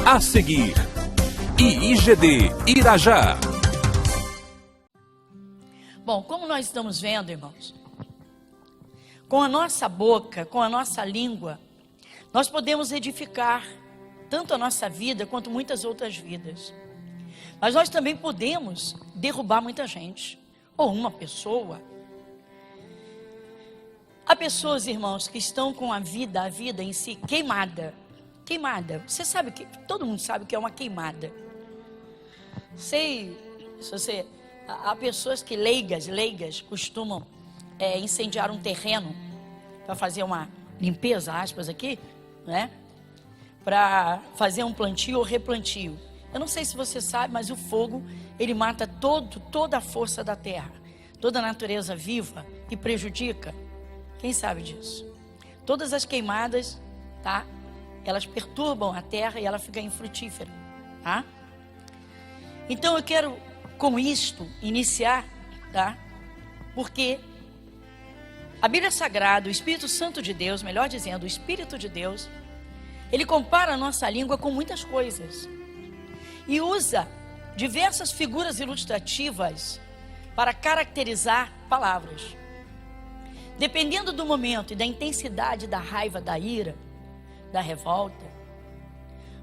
A seguir, IIGD Irajá. Bom, como nós estamos vendo, irmãos, com a nossa boca, com a nossa língua, nós podemos edificar tanto a nossa vida quanto muitas outras vidas. Mas nós também podemos derrubar muita gente, ou uma pessoa. Há pessoas, irmãos, que estão com a vida em si queimada. Queimada. Você sabe que todo mundo sabe o que é uma queimada. Há pessoas que leigas costumam incendiar um terreno para fazer uma limpeza, aspas aqui, né? Para fazer um plantio ou replantio. Eu não sei se você sabe, mas o fogo, ele mata toda a força da terra, toda a natureza viva e prejudica. Quem sabe disso? Todas as queimadas, tá? Elas perturbam a terra e ela fica infrutífera, tá? Então eu quero com isto iniciar, tá? Porque a Bíblia Sagrada, o Espírito Santo de Deus, melhor dizendo, o Espírito de Deus, ele compara a nossa língua com muitas coisas e usa diversas figuras ilustrativas para caracterizar palavras. Dependendo do momento e da intensidade da raiva, da ira, da revolta,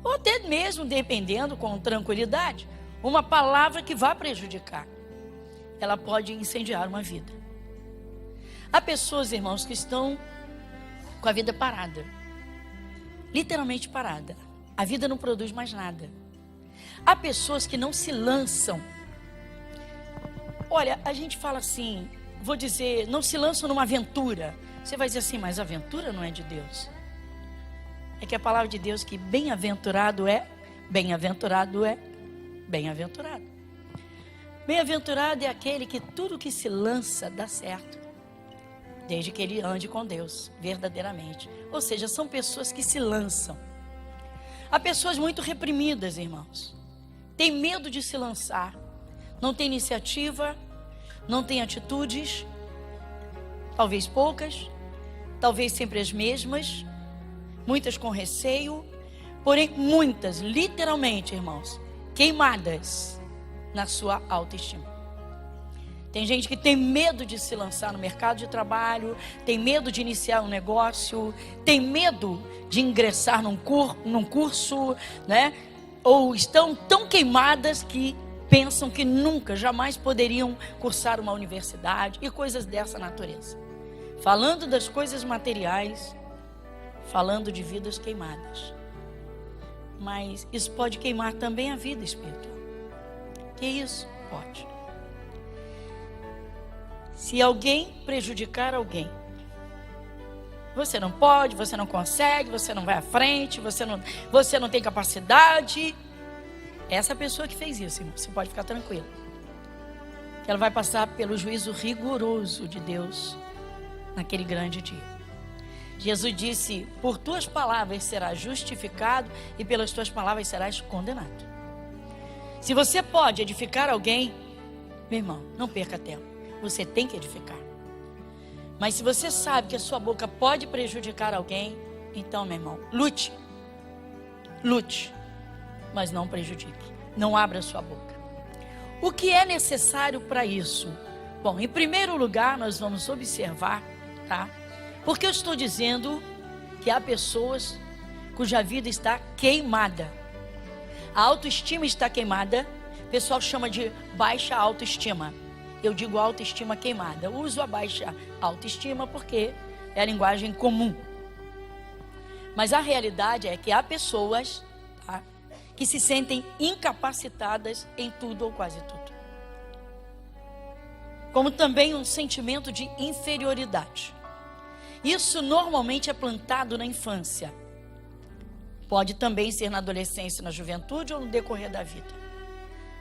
ou até mesmo dependendo com tranquilidade, uma palavra que vai prejudicar, ela pode incendiar uma vida. Há pessoas, irmãos, que estão com a vida parada, literalmente parada. A vida não produz mais nada. Há pessoas que não se lançam. Olha, a gente fala assim, vou dizer, não se lançam numa aventura. Você vai dizer assim, mas a aventura não é de Deus. É que a palavra de Deus que bem-aventurado é, bem-aventurado é, bem-aventurado. Bem-aventurado é aquele que tudo que se lança dá certo, desde que ele ande com Deus, verdadeiramente. Ou seja, são pessoas que se lançam. Há pessoas muito reprimidas, irmãos. Tem medo de se lançar, não tem iniciativa, não tem atitudes, talvez poucas, talvez sempre as mesmas, muitas com receio, porém muitas, literalmente, irmãos, queimadas na sua autoestima. Tem gente que tem medo de se lançar no mercado de trabalho, tem medo de iniciar um negócio, tem medo de ingressar num curso, né? Ou estão tão queimadas que pensam que nunca, jamais poderiam cursar uma universidade e coisas dessa natureza. Falando das coisas materiais, falando de vidas queimadas. Mas isso pode queimar também a vida espiritual. Que isso? Pode. Se alguém prejudicar alguém, você não pode, você não consegue, você não vai à frente, você não tem capacidade. Essa pessoa que fez isso, irmão, você pode ficar tranquilo. Que ela vai passar pelo juízo rigoroso de Deus naquele grande dia. Jesus disse, por tuas palavras serás justificado e pelas tuas palavras serás condenado. Se você pode edificar alguém, meu irmão, não perca tempo. Você tem que edificar. Mas se você sabe que a sua boca pode prejudicar alguém, então, meu irmão, lute. Lute. Mas não prejudique. Não abra a sua boca. O que é necessário para isso? Bom, em primeiro lugar, nós vamos observar, tá? Porque eu estou dizendo que há pessoas cuja vida está queimada. A autoestima está queimada. O pessoal chama de baixa autoestima. Eu digo autoestima queimada. Eu uso a baixa autoestima porque é a linguagem comum. Mas a realidade é que há pessoas, tá, que se sentem incapacitadas em tudo ou quase tudo. Como também um sentimento de inferioridade. Isso normalmente é plantado na infância. Pode também ser na adolescência, na juventude ou no decorrer da vida.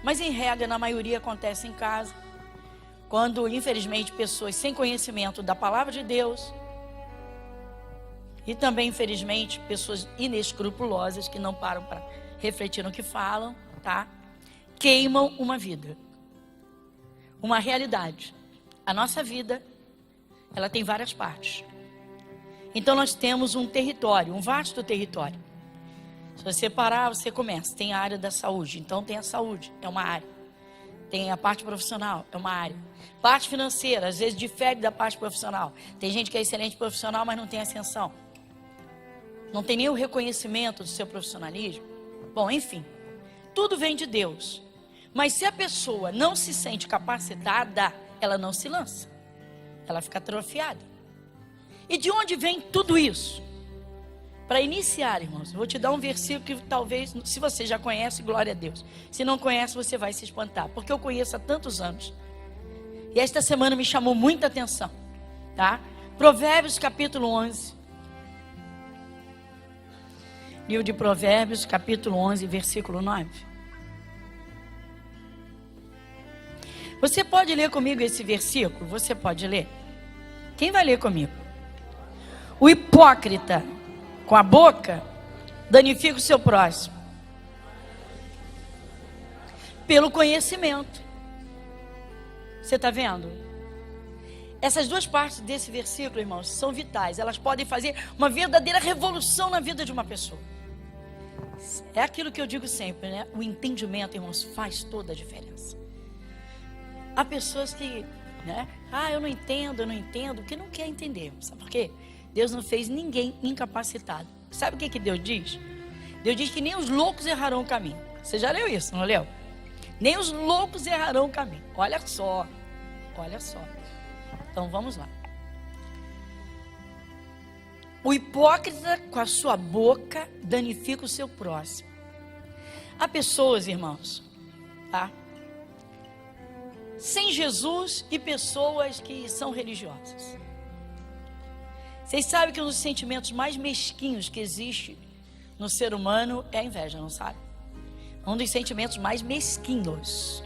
Mas em regra, na maioria acontece em casa. Quando, infelizmente, pessoas sem conhecimento da palavra de Deus e também, infelizmente, pessoas inescrupulosas que não param para refletir no que falam, tá? Queimam uma vida, uma realidade. A nossa vida, ela tem várias partes. Então nós temos um território, um vasto território. Se você parar, você começa. Tem a área da saúde, então tem a saúde, é uma área. Tem a parte profissional, é uma área. Parte financeira, às vezes difere da parte profissional. Tem gente que é excelente profissional, mas não tem ascensão. Não tem nem o reconhecimento do seu profissionalismo. Bom, enfim, tudo vem de Deus. Mas se a pessoa não se sente capacitada, ela não se lança. Ela fica atrofiada. E de onde vem tudo isso? Para iniciar, irmãos, eu vou te dar um versículo que talvez, se você já conhece, glória a Deus. Se não conhece, você vai se espantar. Porque eu conheço há tantos anos. E esta semana me chamou muita atenção. Tá? Provérbios capítulo 11. Livro de Provérbios capítulo 11, versículo 9. Você pode ler comigo esse versículo? Você pode ler? Quem vai ler comigo? O hipócrita, com a boca, danifica o seu próximo. Pelo conhecimento. Você está vendo? Essas duas partes desse versículo, irmãos, são vitais. Elas podem fazer uma verdadeira revolução na vida de uma pessoa. É aquilo que eu digo sempre, né? O entendimento, irmãos, faz toda a diferença. Há pessoas que, né? Eu não entendo, porque não quer entender. Sabe por quê? Deus não fez ninguém incapacitado. Sabe o que Deus diz? Deus diz que nem os loucos errarão o caminho. Você já leu isso, não leu? Nem os loucos errarão o caminho. Olha só, olha só. Então vamos lá. O hipócrita com a sua boca danifica o seu próximo. Há pessoas, irmãos, tá? Sem Jesus e pessoas que são religiosas. Vocês sabem que um dos sentimentos mais mesquinhos que existe no ser humano é a inveja, não sabe? Um dos sentimentos mais mesquinhos.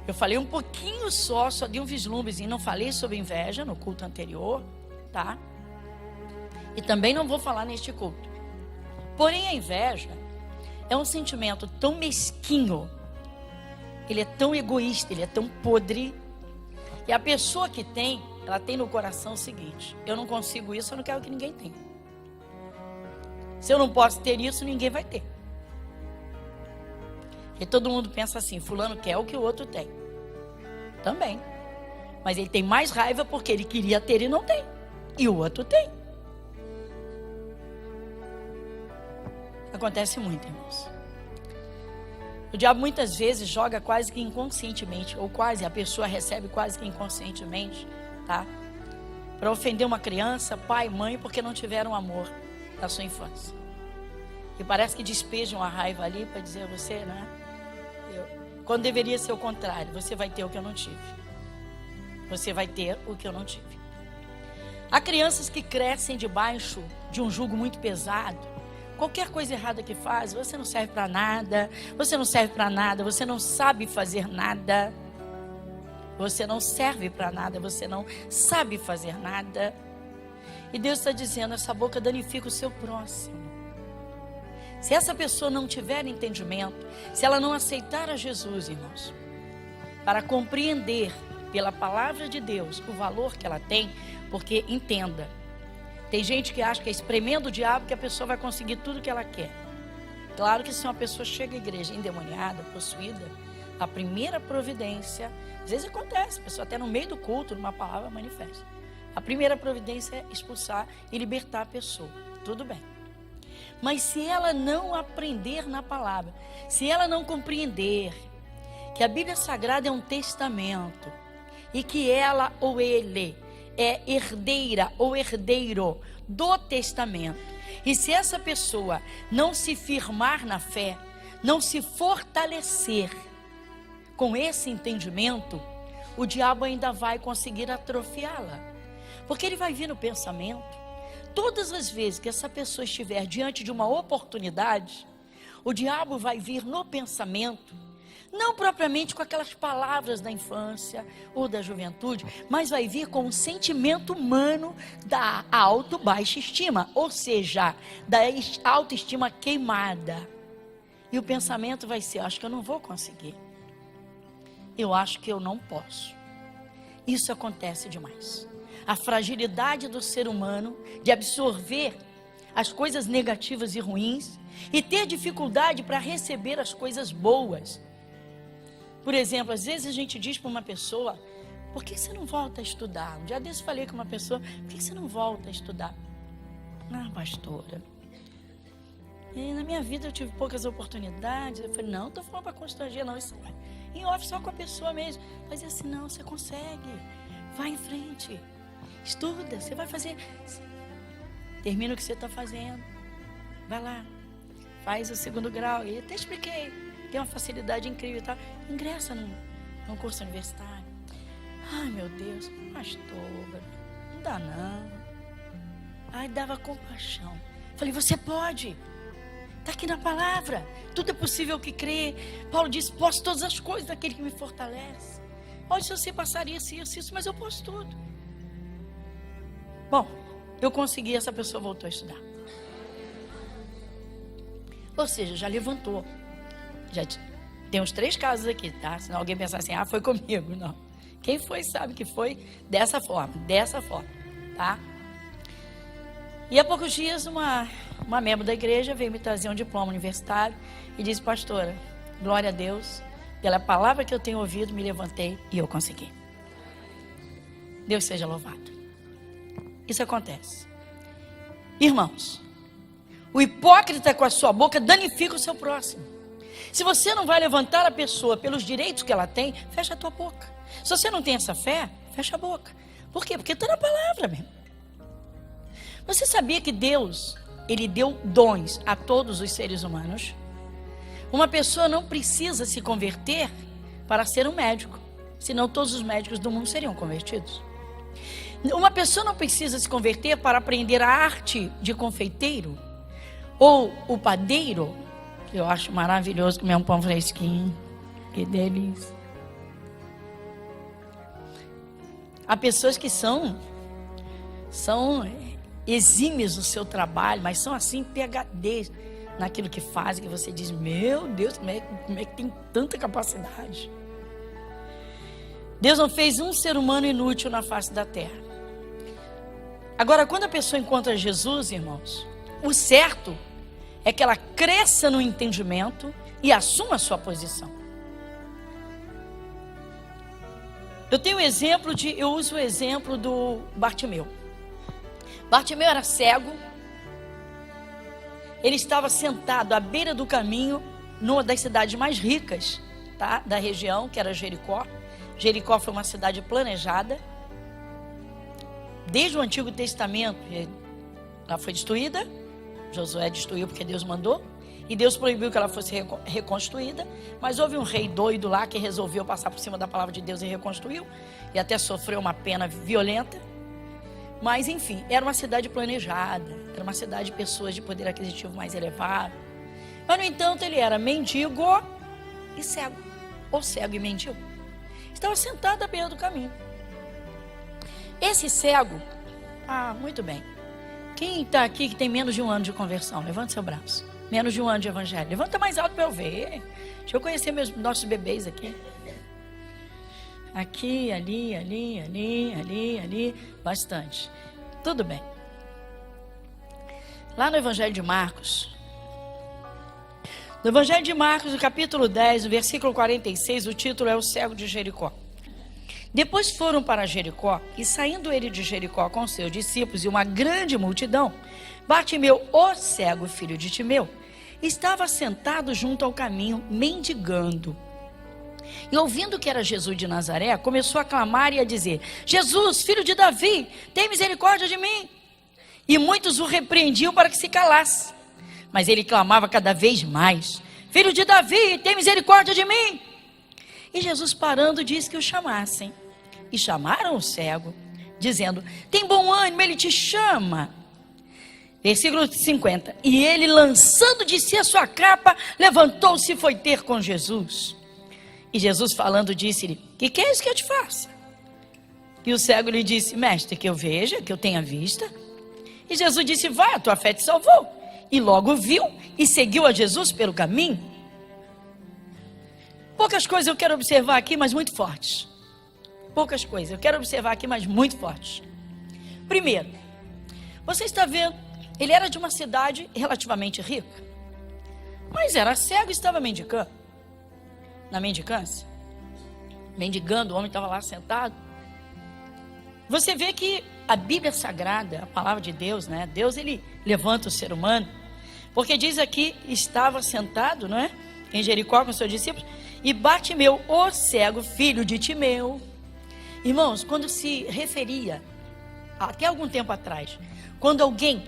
Eu falei um pouquinho só de um vislumbrezinho, não falei sobre inveja no culto anterior, tá? E também não vou falar neste culto. Porém, a inveja é um sentimento tão mesquinho, ele é tão egoísta, ele é tão podre, e a pessoa que tem, ela tem no coração o seguinte: eu não consigo isso, eu não quero que ninguém tenha. Se eu não posso ter isso, ninguém vai ter. E todo mundo pensa assim: fulano quer o que o outro tem. Também. Mas ele tem mais raiva porque ele queria ter e não tem. E o outro tem. Acontece muito, irmãos. O diabo muitas vezes joga quase que inconscientemente, ou quase, a pessoa recebe quase que inconscientemente, tá? Para ofender uma criança, pai, mãe, porque não tiveram amor na sua infância. E parece que despejam a raiva ali para dizer a você, né? Quando deveria ser o contrário: você vai ter o que eu não tive. Você vai ter o que eu não tive. Há crianças que crescem debaixo de um jugo muito pesado. Qualquer coisa errada que faz, você não serve para nada, você não serve para nada, você não sabe fazer nada, você não serve para nada, você não sabe fazer nada. E Deus está dizendo: essa boca danifica o seu próximo. Se essa pessoa não tiver entendimento, se ela não aceitar a Jesus, irmãos, para compreender pela palavra de Deus o valor que ela tem, porque entenda, tem gente que acha que é espremendo o diabo que a pessoa vai conseguir tudo que ela quer. Claro que se uma pessoa chega à igreja endemoniada, possuída, a primeira providência, às vezes acontece, a pessoa até no meio do culto, numa palavra, manifesta. A primeira providência é expulsar e libertar a pessoa. Tudo bem. Mas se ela não aprender na palavra, se ela não compreender que a Bíblia Sagrada é um testamento e que ela ou ele é herdeira ou herdeiro do testamento, e se essa pessoa não se firmar na fé, não se fortalecer com esse entendimento, o diabo ainda vai conseguir atrofiá-la, porque ele vai vir no pensamento. Todas as vezes que essa pessoa estiver diante de uma oportunidade, o diabo vai vir no pensamento, não propriamente com aquelas palavras da infância ou da juventude, mas vai vir com um sentimento humano da baixa estima, ou seja, da autoestima queimada. E o pensamento vai ser: acho que eu não vou conseguir, eu acho que eu não posso. Isso acontece demais. A fragilidade do ser humano de absorver as coisas negativas e ruins e ter dificuldade para receber as coisas boas. Por exemplo, às vezes a gente diz para uma pessoa: por que você não volta a estudar? Um dia desse falei com uma pessoa: por que você não volta a estudar? Ah, pastora, e na minha vida eu tive poucas oportunidades. Eu falei: não estou falando para constranger, não. Isso é em off, só com a pessoa mesmo. Mas assim, não, você consegue. Vai em frente. Estuda, você vai fazer. Termina o que você está fazendo. Vai lá. Faz o 2º grau. E até expliquei. Tem uma facilidade incrível e tal. Ingressa num curso universitário. Ai, meu Deus, pastora, não dá não. Ai, dava compaixão. Falei: você pode. Está aqui na palavra. Tudo é possível que crê. Paulo disse: posso todas as coisas daquele que me fortalece. Olha, se você passaria isso, mas eu posso tudo. Bom, eu consegui, essa pessoa voltou a estudar. Ou seja, já levantou. Já tem uns 3 casos aqui, tá? Senão alguém pensar assim: ah, foi comigo. Não. Quem foi sabe que foi dessa forma, tá? E há poucos dias uma membro da igreja veio me trazer um diploma universitário e disse: pastora, glória a Deus, pela palavra que eu tenho ouvido, me levantei e eu consegui. Deus seja louvado. Isso acontece. Irmãos, o hipócrita com a sua boca danifica o seu próximo. Se você não vai levantar a pessoa pelos direitos que ela tem, fecha a tua boca. Se você não tem essa fé, fecha a boca. Por quê? Porque está na palavra mesmo. Você sabia que Deus, Ele deu dons a todos os seres humanos? Uma pessoa não precisa se converter para ser um médico, senão todos os médicos do mundo seriam convertidos. Uma pessoa não precisa se converter para aprender a arte de confeiteiro ou o padeiro. Eu acho maravilhoso comer um pão fresquinho. Que delícia. Há pessoas que são exímios no seu trabalho, mas são assim PhDs naquilo que fazem, que você diz: meu Deus, como é que tem tanta capacidade? Deus não fez um ser humano inútil na face da terra. Agora, quando a pessoa encontra Jesus, irmãos, o certo é que ela cresça no entendimento e assuma a sua posição. Eu uso o exemplo do Bartimeu. Bartimeu era cego. Ele estava sentado à beira do caminho, numa das cidades mais ricas, tá, da região, que era Jericó. Jericó foi uma cidade planejada. Desde o Antigo Testamento, ela foi destruída. Josué destruiu porque Deus mandou. E Deus proibiu que ela fosse reconstruída. Mas houve um rei doido lá que resolveu passar por cima da palavra de Deus e reconstruiu. E até sofreu uma pena violenta. Mas enfim, era uma cidade planejada. Era uma cidade de pessoas de poder aquisitivo mais elevado. Mas no entanto ele era mendigo e cego. Ou cego e mendigo. Estava sentado à beira do caminho. Esse cego, muito bem. Quem está aqui que tem menos de 1 ano de conversão? Levanta seu braço. Menos de 1 ano de evangelho. Levanta mais alto para eu ver. Deixa eu conhecer nossos bebês aqui. Aqui, ali. Bastante. Tudo bem. Lá no Evangelho de Marcos. No Evangelho de Marcos, no capítulo 10, no versículo 46, o título é O Cego de Jericó. Depois foram para Jericó, e saindo ele de Jericó com seus discípulos e uma grande multidão, Bartimeu, o cego, filho de Timeu, estava sentado junto ao caminho, mendigando. E ouvindo que era Jesus de Nazaré, começou a clamar e a dizer: Jesus, filho de Davi, tem misericórdia de mim. E muitos o repreendiam para que se calasse. Mas ele clamava cada vez mais: Filho de Davi, tem misericórdia de mim. E Jesus, parando, disse que o chamassem. E chamaram o cego, dizendo: tem bom ânimo, ele te chama. Versículo 50. E ele, lançando de si a sua capa, levantou-se e foi ter com Jesus. E Jesus, falando, disse-lhe: que é isso que eu te faço? E o cego lhe disse: mestre, que eu veja, que eu tenha vista. E Jesus disse: vai, a tua fé te salvou. E logo viu e seguiu a Jesus pelo caminho. Poucas coisas eu quero observar aqui, mas muito fortes. Poucas coisas eu quero observar aqui, mas muito fortes. Primeiro, você está vendo Ele era de uma cidade relativamente rica, mas era cego e estava mendicando. Na mendicância, mendigando, o homem estava lá sentado. Você vê que a Bíblia Sagrada, a palavra de Deus, né? Deus, ele levanta o ser humano, porque diz aqui, estava sentado, não é? Em Jericó com seus discípulos, e Bartimeu, o cego, filho de Timeu. Irmãos, quando se referia, até algum tempo atrás, quando alguém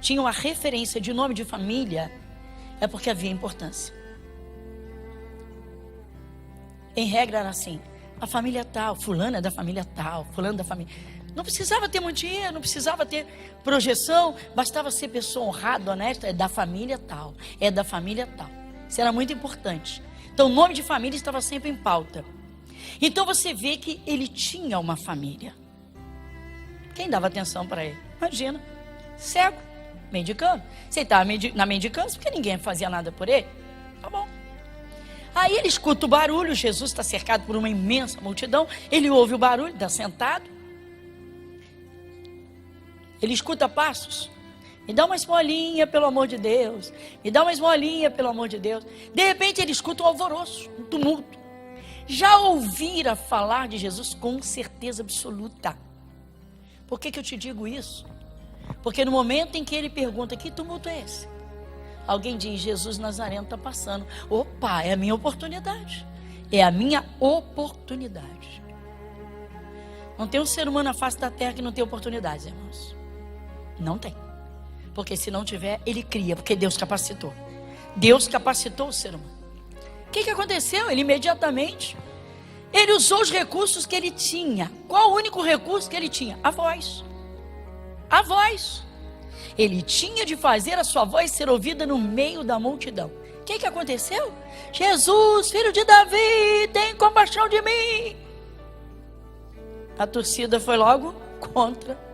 tinha uma referência de nome de família, é porque havia importância. Em regra era assim, a família tal, fulano é da família tal, fulano da família... Não precisava ter muito dinheiro, não precisava ter projeção, bastava ser pessoa honrada, honesta, é da família tal, é da família tal. Isso era muito importante. Então o nome de família estava sempre em pauta. Então você vê que ele tinha uma família. Quem dava atenção para ele? Imagina, cego, mendicando. Você estava na mendicância porque ninguém fazia nada por ele. Tá bom. Aí ele escuta o barulho, Jesus está cercado por uma imensa multidão, ele ouve o barulho, está sentado. Ele escuta passos. Me dá uma esmolinha, pelo amor de Deus. Me dá uma esmolinha, pelo amor de Deus. De repente ele escuta um alvoroço, um tumulto. Já ouvira falar de Jesus com certeza absoluta. Por que eu te digo isso? Porque no momento em que ele pergunta, que tumulto é esse? Alguém diz, Jesus Nazareno está passando. Opa, é a minha oportunidade. É a minha oportunidade. Não tem um ser humano na face da terra que não tem oportunidades, irmãos. Não tem. Porque se não tiver, ele cria, porque Deus capacitou. Deus capacitou o ser humano. O que aconteceu? Ele imediatamente, ele usou os recursos que ele tinha. Qual o único recurso que ele tinha? A voz. A voz. Ele tinha de fazer a sua voz ser ouvida no meio da multidão. O que aconteceu? Jesus, filho de Davi, tem compaixão de mim. A torcida foi logo contra.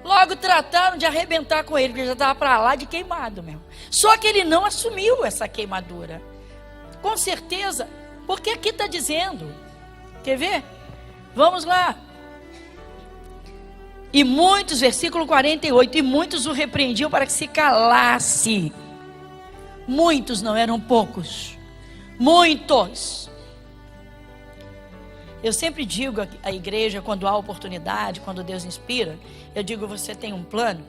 Logo trataram de arrebentar com ele, porque ele já estava para lá de queimado mesmo. Só que ele não assumiu essa queimadura. Com certeza, porque aqui está dizendo. Quer ver? Vamos lá. E muitos, versículo 48, e muitos o repreendiam para que se calasse. Muitos, não eram poucos. Muitos. Eu sempre digo à igreja, quando há oportunidade, quando Deus inspira, eu digo, você tem um plano?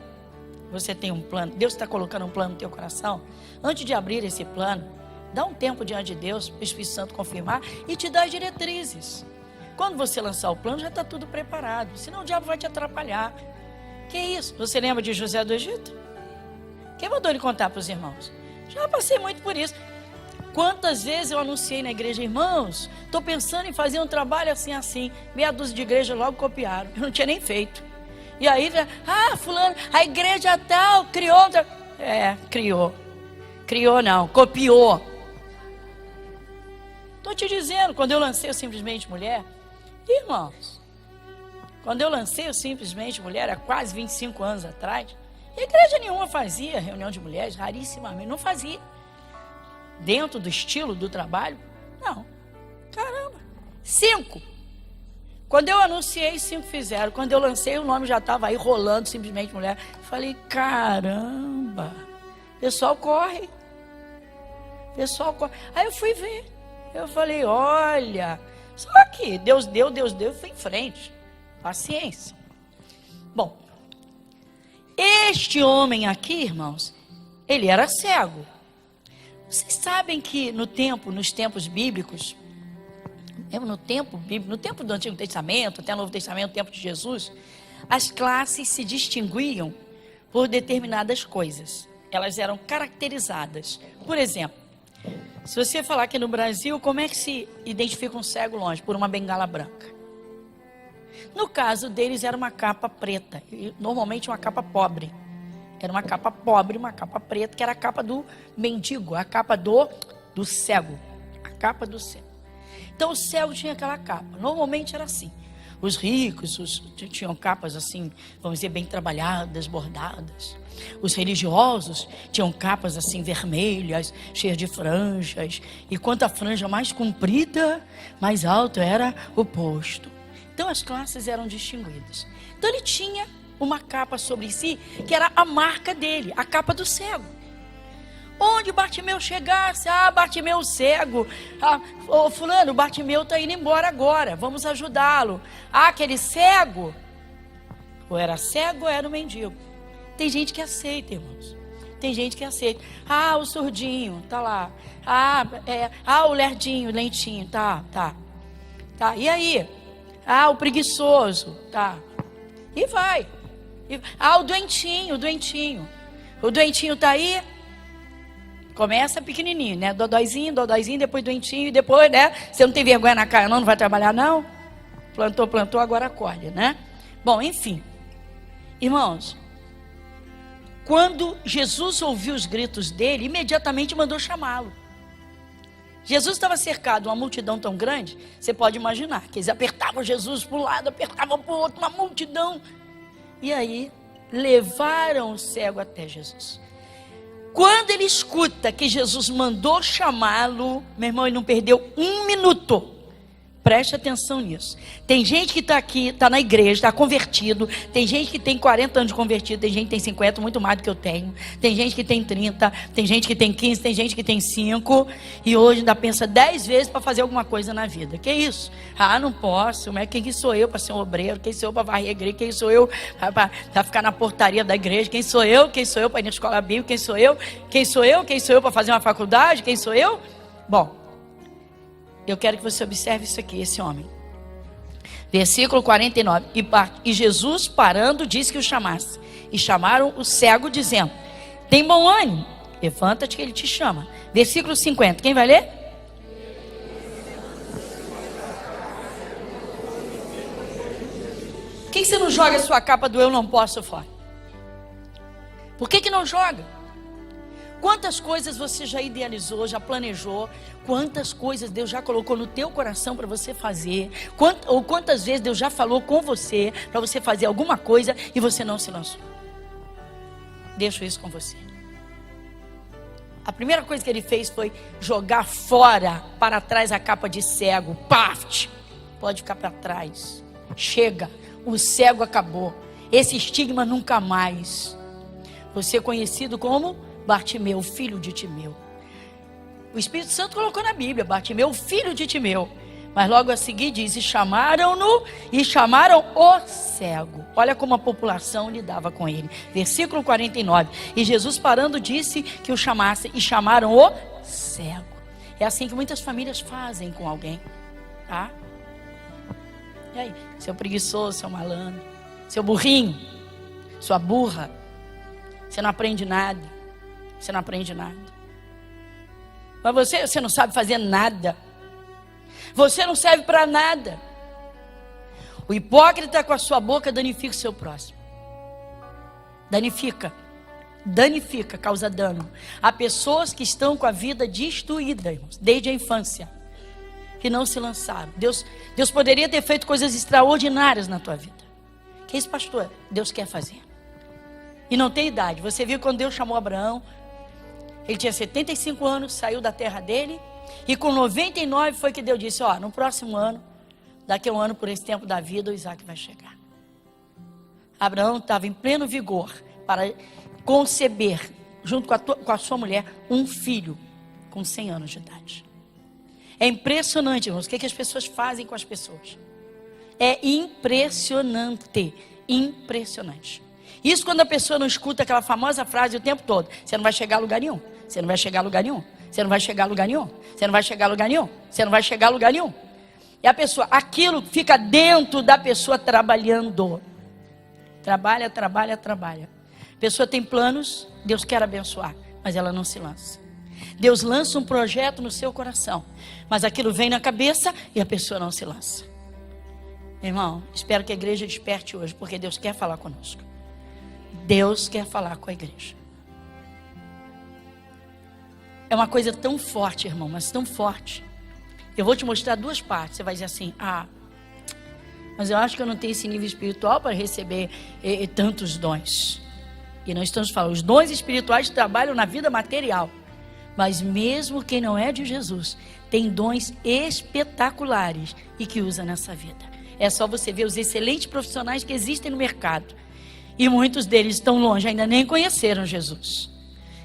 Você tem um plano? Deus está colocando um plano no teu coração? Antes de abrir esse plano, dá um tempo diante de Deus, para o Espírito Santo confirmar e te dar as diretrizes. Quando você lançar o plano, já está tudo preparado. Senão o diabo vai te atrapalhar. Que isso? Você lembra de José do Egito? Quem mandou ele contar para os irmãos? Já passei muito por isso. Quantas vezes eu anunciei na igreja, irmãos, estou pensando em fazer um trabalho assim. Meia dúzia de igrejas logo copiaram. Eu não tinha nem feito. E aí, fulano, a igreja tal criou. Criou. Criou não, copiou. Estou te dizendo, quando eu lancei o Simplesmente Mulher, irmãos, quando eu lancei o Simplesmente Mulher, há quase 25 anos atrás, igreja nenhuma fazia reunião de mulheres, rarissimamente, não fazia. Dentro do estilo do trabalho, não. Caramba, 5. Quando eu anunciei, 5 fizeram. Quando eu lancei, o nome já estava aí rolando, Simplesmente Mulher. Falei, caramba, pessoal corre. Pessoal corre. Aí eu fui ver. Eu falei, olha, só que Deus deu, foi em frente. Paciência. Bom, este homem aqui, irmãos, ele era cego. Vocês sabem que nos tempos bíblicos, mesmo no tempo do Antigo Testamento, até o Novo Testamento, no tempo de Jesus, as classes se distinguiam por determinadas coisas. Elas eram caracterizadas. Por exemplo, se você falar que no Brasil, como é que se identifica um cego longe? Por uma bengala branca. No caso deles era uma capa preta, normalmente uma capa pobre. Era uma capa pobre, uma capa preta, que era a capa do mendigo, a capa do cego. A capa do cego. Então o cego tinha aquela capa. Normalmente era assim. Os ricos tinham capas assim, vamos dizer, bem trabalhadas, bordadas. Os religiosos tinham capas assim vermelhas, cheias de franjas. E quanto a franja mais comprida, mais alto era o posto. Então as classes eram distinguidas. Então ele tinha uma capa sobre si, que era a marca dele, a capa do cego. Onde Bartimeu chegasse, Bartimeu cego, fulano, Bartimeu está indo embora agora, vamos ajudá-lo. Aquele cego, ou era cego ou era um mendigo. Tem gente que aceita, irmãos. Tem gente que aceita. O surdinho, tá lá. O lerdinho, lentinho, tá. E aí? O preguiçoso, tá. E vai. O doentinho. O doentinho tá aí. Começa pequenininho, né? Dodóizinho, depois doentinho, e depois, né? Você não tem vergonha na cara, não vai trabalhar, não? Plantou, agora acorda, né? Bom, enfim. Irmãos, quando Jesus ouviu os gritos dele, imediatamente mandou chamá-lo. Jesus estava cercado de uma multidão tão grande, você pode imaginar, que eles apertavam Jesus para um lado, apertavam para o outro, uma multidão. E aí, levaram o cego até Jesus. Quando ele escuta que Jesus mandou chamá-lo, meu irmão, ele não perdeu um minuto. Preste atenção nisso. Tem gente que está aqui, está na igreja, está convertido. Tem gente que tem 40 anos de convertido. Tem gente que tem 50, muito mais do que eu tenho. Tem gente que tem 30. Tem gente que tem 15. Tem gente que tem 5. E hoje ainda pensa 10 vezes para fazer alguma coisa na vida. Que isso? Não posso. Mas quem sou eu para ser um obreiro? Quem sou eu para varrer a igreja? Quem sou eu para ficar na portaria da igreja? Quem sou eu? Quem sou eu para ir na escola bíblica? Quem sou eu? Quem sou eu? Quem sou eu para fazer uma faculdade? Quem sou eu? Bom, eu quero que você observe isso aqui, esse homem. Versículo 49. E Jesus, parando, disse que o chamasse. E chamaram o cego, dizendo: tem bom ânimo, levanta-te que ele te chama. Versículo 50. Quem vai ler? Por que você não joga a sua capa do eu não posso fora? Por que não joga? Quantas coisas você já idealizou, já planejou? Quantas coisas Deus já colocou no teu coração para você fazer? Ou quantas vezes Deus já falou com você para você fazer alguma coisa e você não se lançou? Deixo isso com você. A primeira coisa que ele fez foi jogar fora, para trás, a capa de cego. Paf! Pode ficar para trás. Chega, o cego acabou. Esse estigma nunca mais. Você é conhecido como Bartimeu, filho de Timeu. O Espírito Santo colocou na Bíblia, Bartimeu, filho de Timeu. Mas logo a seguir diz: e chamaram-no, e chamaram o cego. Olha como a população lidava com ele. Versículo 49. E Jesus, parando, disse que o chamasse, e chamaram o cego. É assim que muitas famílias fazem com alguém, tá? E aí, seu preguiçoso, seu malandro, seu burrinho, sua burra, você não aprende nada. Você não aprende nada. Mas você não sabe fazer nada. Você não serve para nada. O hipócrita com a sua boca danifica o seu próximo. Danifica, causa dano. Há pessoas que estão com a vida destruída, irmãos, desde a infância, que não se lançaram. Deus poderia ter feito coisas extraordinárias na tua vida. Que isso, pastor? Deus quer fazer. E não tem idade. Você viu quando Deus chamou Abraão? Ele tinha 75 anos, saiu da terra dele. E com 99 foi que Deus disse: no próximo ano, daqui a um ano, por esse tempo da vida, o Isaac vai chegar. Abraão estava em pleno vigor para conceber, junto com a sua mulher, um filho com 100 anos de idade. É impressionante, irmãos, o que as pessoas fazem com as pessoas. É impressionante. Isso quando a pessoa não escuta aquela famosa frase o tempo todo: você não vai chegar a lugar nenhum, você não vai chegar a lugar nenhum, você não vai chegar a lugar nenhum, você não vai chegar a lugar nenhum, você não vai chegar a lugar nenhum. E a pessoa, aquilo fica dentro da pessoa trabalhando. Trabalha. A pessoa tem planos, Deus quer abençoar, mas ela não se lança. Deus lança um projeto no seu coração, mas aquilo vem na cabeça e a pessoa não se lança. Irmão, espero que a igreja desperte hoje, porque Deus quer falar conosco. Deus quer falar com a igreja. É uma coisa tão forte, irmão, mas tão forte. Eu vou te mostrar duas partes. Você vai dizer assim: mas eu acho que eu não tenho esse nível espiritual para receber tantos dons. E nós estamos falando, os dons espirituais trabalham na vida material. Mas mesmo quem não é de Jesus, tem dons espetaculares e que usa nessa vida. É só você ver os excelentes profissionais que existem no mercado. E muitos deles estão longe, ainda nem conheceram Jesus.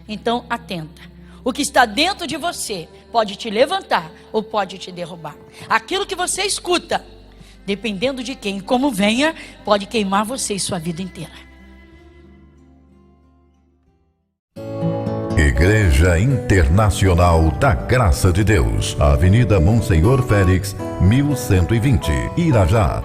Então, atenta. O que está dentro de você pode te levantar ou pode te derrubar. Aquilo que você escuta, dependendo de quem e como venha, pode queimar você e sua vida inteira. Igreja Internacional da Graça de Deus, Avenida Monsenhor Félix, 1120, Irajá.